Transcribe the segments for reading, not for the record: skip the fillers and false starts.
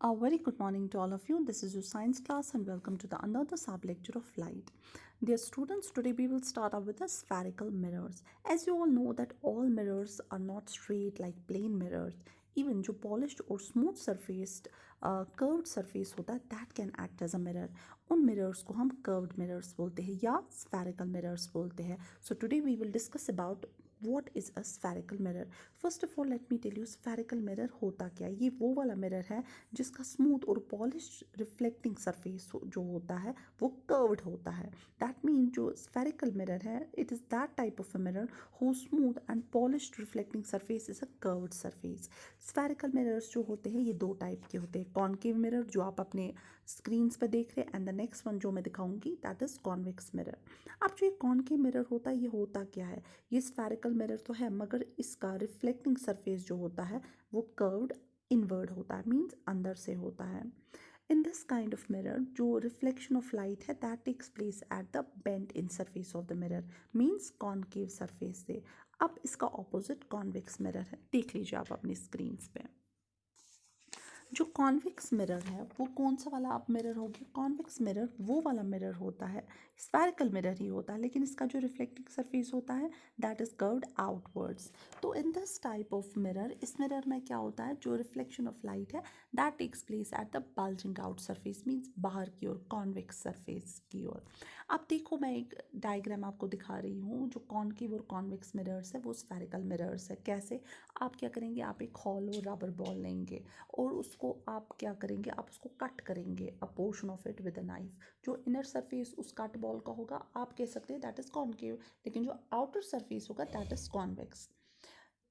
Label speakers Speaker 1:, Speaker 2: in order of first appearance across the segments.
Speaker 1: A very good morning to all of you. This is your science class and welcome to the another sub lecture of light. Dear students, today we will start out with the spherical mirrors. As you all know that all mirrors are not straight like plain mirrors. Even जो polished और smooth surfaced curved surface होता है that can act as a mirror. उन mirrors को हम curved mirrors बोलते हैं या spherical mirrors बोलते हैं. So today we will discuss about what is a spherical mirror. First of all let me tell you spherical mirror होता क्या है. ये वो वाला mirror है जिसका स्मूथ और पॉलिश रिफ्लेक्टिंग सरफेस जो होता है वो कर्व्ड होता है. दैट मीन जो स्फेरिकल मिरर है it is that type of a mirror who smooth and polished reflecting surface is a curved surface. Spherical mirrors जो होते हैं ये दो टाइप के होते हैं. कॉन्केव मिरर जो आप अपने स्क्रीन्स पर देख रहे हैं एंड द नेक्स्ट वन जो मैं दिखाऊंगी दैट इज कॉन्वेक्स मिरर. अब जो ये कॉन्केव मिरर होता है ये होता क्या है. ये स्फेरिकल मिरर तो है मगर इसका रिफ्लेक्टिंग सरफेस जो होता है वो कर्व्ड इनवर्ड होता है मीन्स अंदर से होता है. In this kind of mirror जो रिफ्लेक्शन ऑफ लाइट है that takes place at the bent in surface of the mirror means concave surface से. अब इसका ऑपोजिट कॉन्वेक्स मिरर है. देख लीजिए आप अपनी स्क्रीन पे. जो कॉन्वेक्स मिरर है वो कौन सा वाला आप मिरर हो गया. कॉन्वेक्स मिरर वो वाला मिरर होता है स्फेरिकल मिरर ही होता है लेकिन इसका जो रिफ्लेक्टिंग सरफेस होता है दैट इज कर्व्ड आउटवर्ड्स. तो in this type of mirror इस मिरर में क्या होता है जो रिफ्लेक्शन ऑफ लाइट है that takes place at the bulging out surface means बाहर की ओर कॉन्वेक्स सरफेस की ओर. अब देखो मैं एक डायग्राम आपको दिखा रही हूँ. जो कॉनकेव और कॉन्वेक्स मिरर्स है वो स्फेरिकल मिरर्स है. कैसे आप क्या करेंगे आप एक हॉलो रबर बॉल लेंगे और उसको आप क्या करेंगे आप उसको कट करेंगे अ portion of it with a knife. जो इनर सरफेस उस कट बॉल का होगा आप कह सकते हैं दैट इज कॉनकेव लेकिन जो आउटर सरफेस होगा दैट इज कॉन्वेक्स.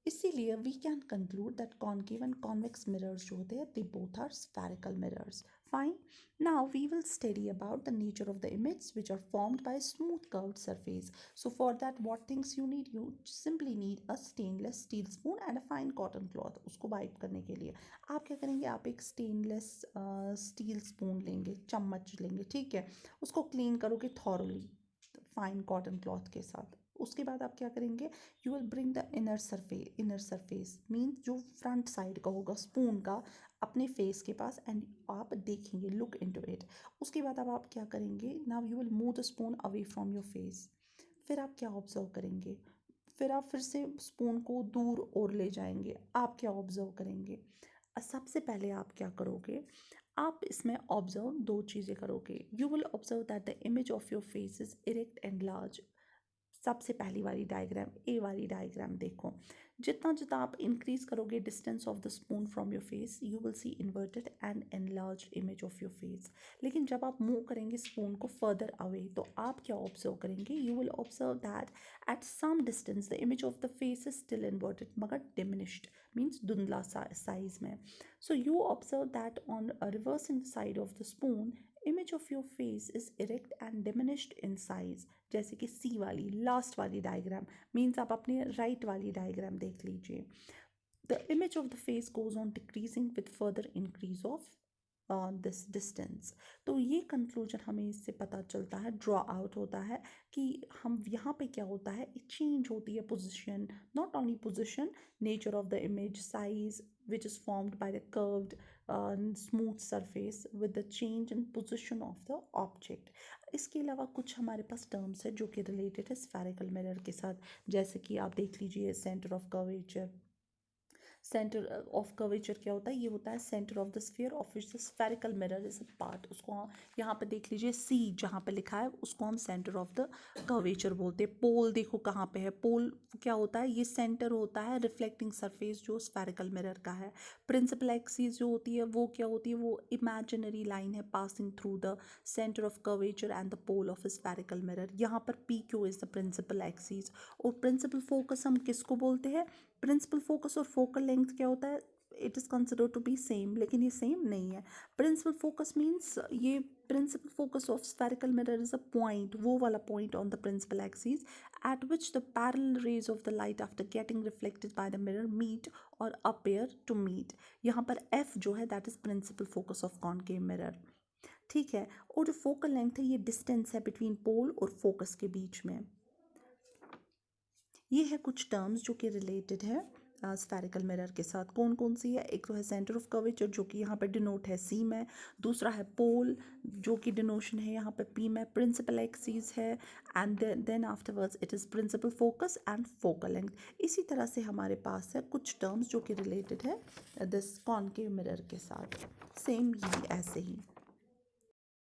Speaker 1: इसीलिए we can conclude that concave and convex mirrors जो होते हैं they both are spherical mirrors. Fine. Now we will study about the nature of the image which are formed by smooth curved surface. So for that what things you need? You simply need a stainless steel spoon and a fine cotton cloth. उसको wipe करने के लिए आप क्या करेंगे आप एक stainless steel spoon लेंगे चम्मच लेंगे ठीक है. उसको क्लीन करोगे थॉरली फाइन कॉटन क्लॉथ के साथ. उसके बाद आप क्या करेंगे you will bring the inner surface means जो फ्रंट साइड का होगा स्पून का अपने फेस के पास एंड आप देखेंगे लुक इनटू इट. उसके बाद अब आप क्या करेंगे now you will move the spoon away from your face. फिर आप क्या ऑब्जर्व करेंगे फिर आप फिर से स्पून को दूर और ले जाएंगे. आप क्या ऑब्जर्व करेंगे सबसे पहले आप क्या करोगे आप इसमें ऑब्जर्व दो चीज़ें करोगे. You will observe that the image of your face is erect and large. सबसे पहली वाली डायग्राम ए वाली डायग्राम देखो. जितना जितना आप इंक्रीज करोगे distance of the spoon from your face you will see inverted and enlarged image of your face. लेकिन जब आप मूव करेंगे स्पून को फर्दर अवे तो आप क्या ऑब्जर्व करेंगे you will observe that at some distance the image of the face is still inverted मगर डिमिनिश्ड मीन्स धुंधला साइज में. So you observe that on reversing the side of the spoon image of your face is erect and diminished in size. जैसे कि सी वाली last वाली diagram means आप अपने right वाली डायग्राम देख लीजिए. The image of the face goes on decreasing with further increase of this distance. तो ये कंक्लूजन हमें इससे पता चलता है ड्रॉ आउट होता है कि हम यहाँ पे क्या होता है चेंज होती है position. Not only position nature of the image size which is formed by the curved smooth surface with the change in position of the object. इसके अलावा कुछ हमारे पास टर्म्स है जो कि रिलेटेड है स्फेरिकल मिरर के साथ. जैसे कि आप देख लीजिए centre of curvature. Centre of curvature क्या होता है ये होता है centre of the sphere of which the spherical mirror is a part. उसको यहाँ पे देख लीजिए सी जहाँ पे लिखा है उसको हम सेंटर ऑफ द कर्वेचर बोलते हैं. पोल देखो कहाँ पे है. पोल क्या होता है ये सेंटर होता है रिफ्लेक्टिंग सरफेस जो स्फेरिकल मिरर का है. प्रिंसिपल एक्सिस जो होती है वो क्या होती है वो इमेजिनरी लाइन है passing through the centre of curvature and the pole of spherical mirror. यहाँ पर P Q is the principal axis. और प्रिंसिपल फोकस हम किसको बोलते हैं प्रिंसिपल फोकस और फोकल लेंथ क्या होता है it is considered to be same लेकिन ये सेम नहीं है. प्रिंसिपल फोकस मीन्स ये principal focus of spherical mirror is a point वो वाला point on the principal axis at which the parallel rays of the light after getting reflected by the mirror meet or appear to meet. यहाँ पर F जो है that is principal focus of concave mirror. ठीक है. और जो focal length है ये डिस्टेंस है बिटवीन पोल और फोकस के बीच में. ये है कुछ टर्म्स जो कि रिलेटेड है स्फेरिकल मिरर के साथ कौन कौन सी है? एक तो है सेंटर ऑफ कर्वेचर जो कि यहाँ पे डिनोट है सी में, दूसरा है पोल जो कि डिनोशन है यहाँ पे पी में, प्रिंसिपल एक्सिस है, and then afterwards it is principal focus and focal length. इसी तरह से हमारे पास है कुछ टर्म्स जो कि रिलेटेड है दिस कॉनकेव मिरर के साथ, सेम ये ऐसे ही।